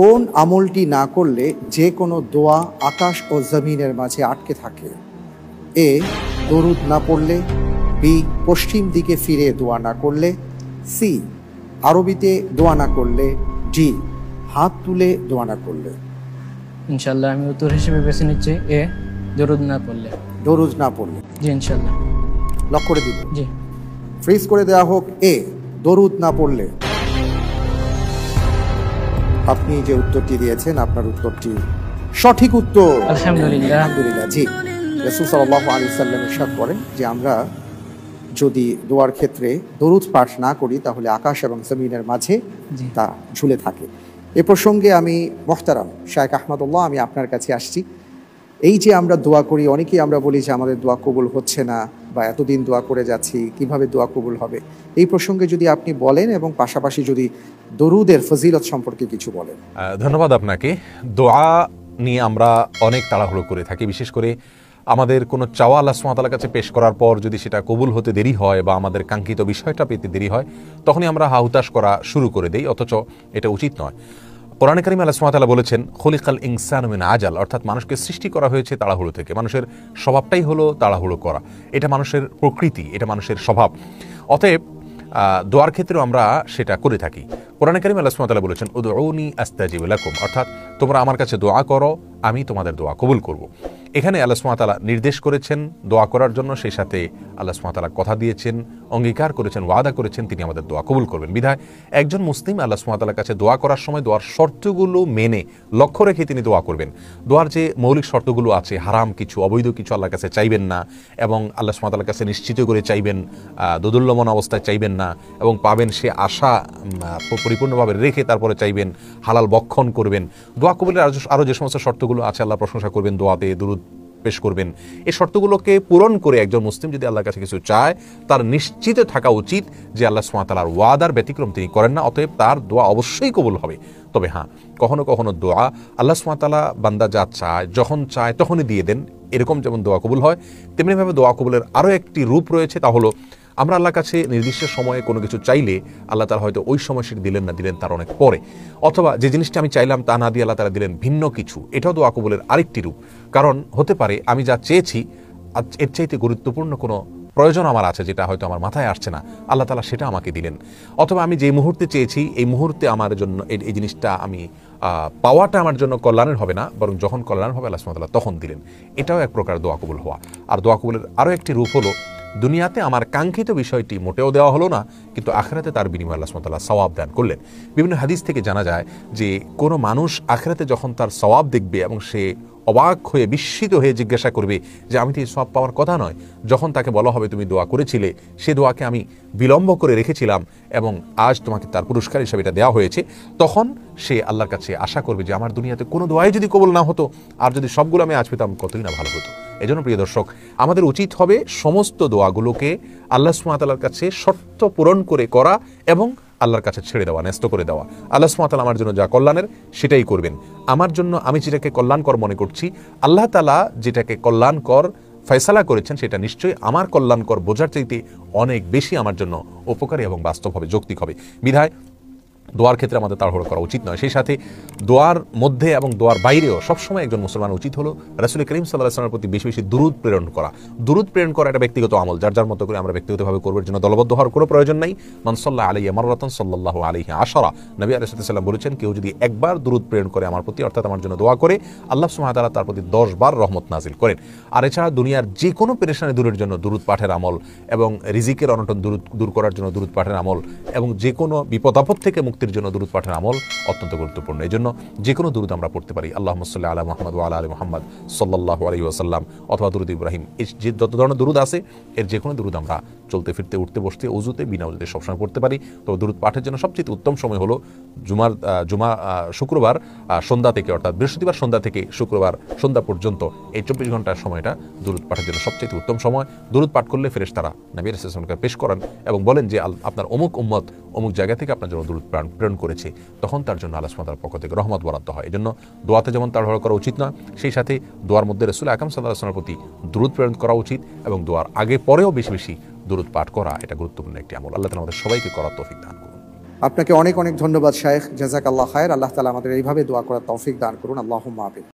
কোন আমলটি না করলে যে কোনো দোয়া আকাশ ও জমিনের মাঝে আটকে থাকে? এ, দরুদ না পড়লে। বি, পশ্চিম দিকে ফিরে দোয়া না করলে। সি, আরবিতে দোয়া না করলে। ডি, হাত তুলে দোয়া না করলে। ইনশাল্লাহ আমি উত্তর হিসেবে বেছে নিচ্ছি এ, দরুদ না পড়লে। দরুদ না পড়লে। জি ইনশাল্লাহ। লক করে দিব। জি। ফ্রিজ করে দেওয়া হোক এ, দরুদ না পড়লে। আপনি যে উত্তরটি দিয়েছেন আপনার উত্তরটি সঠিক উত্তর। আলহামদুলিল্লাহ। আলহামদুলিল্লাহ। জি, রাসূল সাল্লাল্লাহু আলাইহি ওয়াসাল্লাম ইরশাদ করেন যে আমরা যদি দোয়ার ক্ষেত্রে দরুদ পাঠ না করি তাহলে আকাশ এবং জমিনের মাঝে তা ঝুলে থাকে। এ প্রসঙ্গে আমি মোহতারাম শায়েখ আহমদুল্লাহ, আমি আপনার কাছে আসছি। এই যে আমরা দোয়া করি, অনেকেই আমরা বলি যে আমাদের দোয়া কবুল হচ্ছে না বা এতদিন দোয়া করে যাচ্ছি, কিভাবে দোয়া কবুল হবে? এই প্রসঙ্গে যদি আপনি বলেন এবং পাশাপাশি যদি দরুদের ফজিলত সম্পর্কে কিছু বলেন। ধন্যবাদ আপনাকে। দোয়া নিয়ে আমরা অনেক তাড়াহুড়ো করে থাকি, বিশেষ করে আমাদের কোনো চাওয়া আল্লাহ সুবহানাহু ওয়া তাআলার কাছে পেশ করার পর যদি সেটা কবুল হতে দেরি হয় বা আমাদের কাঙ্ক্ষিত বিষয়টা পেতে দেরি হয়, তখনই আমরা হাহুতাশ করা শুরু করে দেই, অথচ এটা উচিত নয়। কোরআনে কারিমে আল্লাহ সুবহানাহু ওয়া তাআলা বলেছেন খুলিকাল ইনসানু মিন আজাল, অর্থাৎ মানুষকে সৃষ্টি করা হয়েছে তাড়াহুড়ো থেকে। মানুষের স্বভাবটাই হলো তাড়াহুড়ো করা, এটা মানুষের প্রকৃতি, এটা মানুষের স্বভাব। অতএব দোয়ার ক্ষেত্রেও আমরা সেটা করে থাকি। কোরআনে কারিমে আল্লাহ সুবহানাহু ওয়া তাআলা বলেছেন উদউনি আস্তাজিব লাকুম, অর্থাৎ তোমরা আমার কাছে দোয়া করো, আমি তোমাদের দোয়া কবুল করব। এখানে আল্লাহ সুবহানাহু ওয়া তাআলা নির্দেশ করেছেন দোয়া করার জন্য, সেই সাথে আল্লাহ সুবহানাহু ওয়া তাআলা কথা দিয়েছেন, অঙ্গীকার করেছেন, ওয়াদা করেছেন তিনি আমাদের দোয়া কবুল করবেন। বিধায় একজন মুসলিম আল্লাহ সুবহানাহু ওয়া তাআলার কাছে দোয়া করার সময় দোয়ার শর্তগুলো মেনে লক্ষ্য রেখে তিনি দোয়া করবেন। দোয়ার যে মৌলিক শর্তগুলো আছে, হারাম কিছু, অবৈধ কিছু আল্লাহর কাছে চাইবেন না, এবং আল্লাহ সুবহানাহু ওয়া তাআলার কাছে নিশ্চিত করে চাইবেন, দোদুল্যমান অবস্থায় চাইবেন না, এবং পাবেন সে আশা পরিপূর্ণভাবে রেখে তারপরে চাইবেন, হালাল বক্ষণ করবেন। দোয়া কবুলের আরও যে সমস্ত শর্তগুলো আছে, আল্লাহ প্রশংসা করবেন, দোয়াতে দুরূদ পেশ করবেন, এই শর্তগুলোকে পূরণ করে একজন মুসলিম যদি আল্লাহর কাছে কিছু চায়, তার নিশ্চিত থাকা উচিত যে আল্লাহ সুবহানাহু ওয়া তাআলার ওয়াদার ব্যতিক্রম তিনি করেন না, অতএব তার দোয়া অবশ্যই কবুল হবে। তবে হ্যাঁ, কখনো কখনো দোয়া আল্লাহ সুবহানাহু ওয়া তাআলা বান্দা যা চায়, যখন চায় তখনই দিয়ে দেন, এরকম যেমন দোয়া কবুল হয়, তেমনিভাবে দোয়া কবুলের আরও একটি রূপ রয়েছে, তা হলো আমরা আল্লাহর কাছে নির্দিষ্ট সময়ে কোনো কিছু চাইলে আল্লাহ তাআলা হয়তো ওই সময় সেটা দিলেন না, দিলেন তার অনেক পরে, অথবা যে জিনিসটা আমি চাইলাম তা না দিয়ে আল্লাহ তাআলা দিলেন ভিন্ন কিছু। এটাও দোয়া কবুলের আরেকটি রূপ। কারণ হতে পারে আমি যা চেয়েছি এর চাইতে গুরুত্বপূর্ণ কোনো প্রয়োজন আমার আছে, যেটা হয়তো আমার মাথায় আসছে না, আল্লাহ তাআলা সেটা আমাকে দিলেন। অথবা আমি যে মুহূর্তে চেয়েছি এই মুহূর্তে আমার জন্য এই জিনিসটা আমি পাওয়াটা আমার জন্য কল্যাণের হবে না, বরং যখন কল্যাণ হবে আল্লাহ সুবহানাহু ওয়া তাআলা তখন দিলেন। এটাও এক প্রকার দোয়া কবুল হওয়া। আর দোয়া কবুলের আরও একটি রূপ হলো, দুনিয়াতে আমার কাঙ্ক্ষিত বিষয়টি মোটেও দেওয়া হলো না, কিন্তু আখিরাতে তার বিনিময়ে আল্লাহ সুবহানাহু ওয়া তাআলা সওয়াব দান করলেন। বিভিন্ন হাদিস থেকে জানা যায় যে কোনো মানুষ আখিরাতে যখন তার সওয়াব দেখবে এবং সে অবাক হয়ে বিস্মিত হয়ে জিজ্ঞাসা করবে যে আমি তো এই সওয়াব পাওয়ার কথা নয়, যখন তাকে বলা হবে তুমি দোয়া করেছিলে, সে দোয়াকে আমি বিলম্ব করে রেখেছিলাম এবং আজ তোমাকে তার পুরস্কার হিসেবে এটা দেওয়া হয়েছে, তখন সে আল্লাহর কাছে আশা করবে যে আমার দুনিয়াতে কোনো দোয়াই যদি কবুল না হতো, আর যদি সবগুলো আমি আজ পেতাম কতই না ভালো হতো। এজন্য প্রিয় দর্শক, আমাদের উচিত হবে সমস্ত দোয়াগুলোকে আল্লাহ সুবহানাহু ওয়া তাআলার কাছে শর্ত পূরণ করে করা এবং আল্লাহর কাছে ছেড়ে দেওয়া, ন্যস্ত করে দেওয়া। আল্লাহ সুবহানাহু ওয়া তাআলা আমার জন্য যা কল্যাণের সেটাই করবেন। আমার জন্য আমি যেটাকে কল্যাণকর মনে করছি, আল্লাহ তাআলা যেটাকে কল্যাণকর ফয়সালা করেছেন সেটা নিশ্চয়ই আমার কল্যাণকর বোঝার চাইতে অনেক বেশি আমার জন্য উপকারী এবং বাস্তব হবে, যৌক্তিক হবে। বিধায় দোয়ার ক্ষেত্রে আমাদের তাড়াহুড়ো করা উচিত নয়। সেই সাথে দোয়ার মধ্যে এবং দোয়ার বাইরেও সবসময় একজন মুসলমান উচিত হলো রাসূল করিম সাল্লাল্লাহু আলাইহি ওয়াসাল্লামের প্রতি বেশি বেশি দুরূদ প্রেরণ করা। দুরূদ প্রেরণ করা একটা ব্যক্তিগত আমল, যার যার মতো করে আমরা ব্যক্তিগতভাবে করবার জন্য দলবদ্ধ হওয়ার কোনো প্রয়োজন নাই। মান সাল্লা আলাইহি মাররাতান সাল্লাল্লাহু আলাইহি আশারা, নবী আলাইহিস সালাম বলেছেন, কেউ যদি একবার দুরূদ প্রেরণ করে আমার প্রতি, অর্থাৎ আমার জন্য দোয়া করে, আল্লাহ সুবহানাহু ওয়া তাআলা তার প্রতি 10 বার রহমত নাজিল করেন। আর এছাড়া দুনিয়ার যে কোনো পেরেশানি দূরের জন্য দুরূদ পাঠের আমল, এবং রিজিকের অনটন দূর করার জন্য দুরূদ পাঠের আমল, এবং যে কোনো বিপদ আপদ থেকে মুক্তির জন্য দুরূদ পাঠের আমল অত্যন্ত গুরুত্বপূর্ণ। এই জন্য যে কোনো দুরূদ আমরা পড়তে পারি, আল্লাহুম্মা সাল্লি আলা মুহাম্মাদ ওয়া আলা আলি মুহাম্মাদ সাল্লাল্লাহু আলাইহি ওয়াসাল্লাম, অথবা দুরূদ ইব্রাহিম, এই যে যত ধরনের দুরূদ আছে এর যে কোনো দুরূদ আমরা চলতে ফিরতে, উঠতে বসতে, ওযুতে, বিনা ওযুতে সবসময় পড়তে পারি। তো দুরূদ পাঠের জন্য সবচেয়ে উত্তম সময় হলো শুক্রবার সন্ধ্যা থেকে, অর্থাৎ বৃহস্পতিবার সন্ধ্যা থেকে শুক্রবার সন্ধ্যা পর্যন্ত এই 24 ঘন্টার সময়টা দুরূদ পাঠের জন্য সবচেয়ে উত্তম সময়। দুরূদ পাঠ করলে ফেরেশতারা নবী আলাইহিস সালামকে পেশ করেন এবং বলেন যে আপনার অমুক উম্মত অমুক জায়গা থেকে আপনার জন্য দুরূদ প্রেরণ করেছে, তখন তার জন্য আল্লাহ সুবহানাহু ওয়া তাআলার পক্ষ থেকে রহমত বরাদ্দ হয়। এজন্য দোয়াতে যেমন তাড়াহুড়ো করা উচিত না, সেই সাথে দোয়ার মধ্যে রাসূল আকরাম সাল্লাল্লাহু আলাইহি ওয়াসাল্লামের প্রতি দুরূদ প্রেরণ করা উচিত, এবং দোয়ার আগে পরেও বেশি বেশি দুরূদ পাঠ করা এটা গুরুত্বপূর্ণ একটি আমল। আল্লাহ তাআলা আমাদের সবাইকে করার তৌফিক দান করুন। আপনাকে অনেক অনেক ধন্যবাদ শায়েখ, জাযাকাল্লাহ খায়ের। আল্লাহ তাআলা আমাদের এইভাবে দোয়া করার তৌফিক দান করুন। আল্লাহুম্মা আমিন।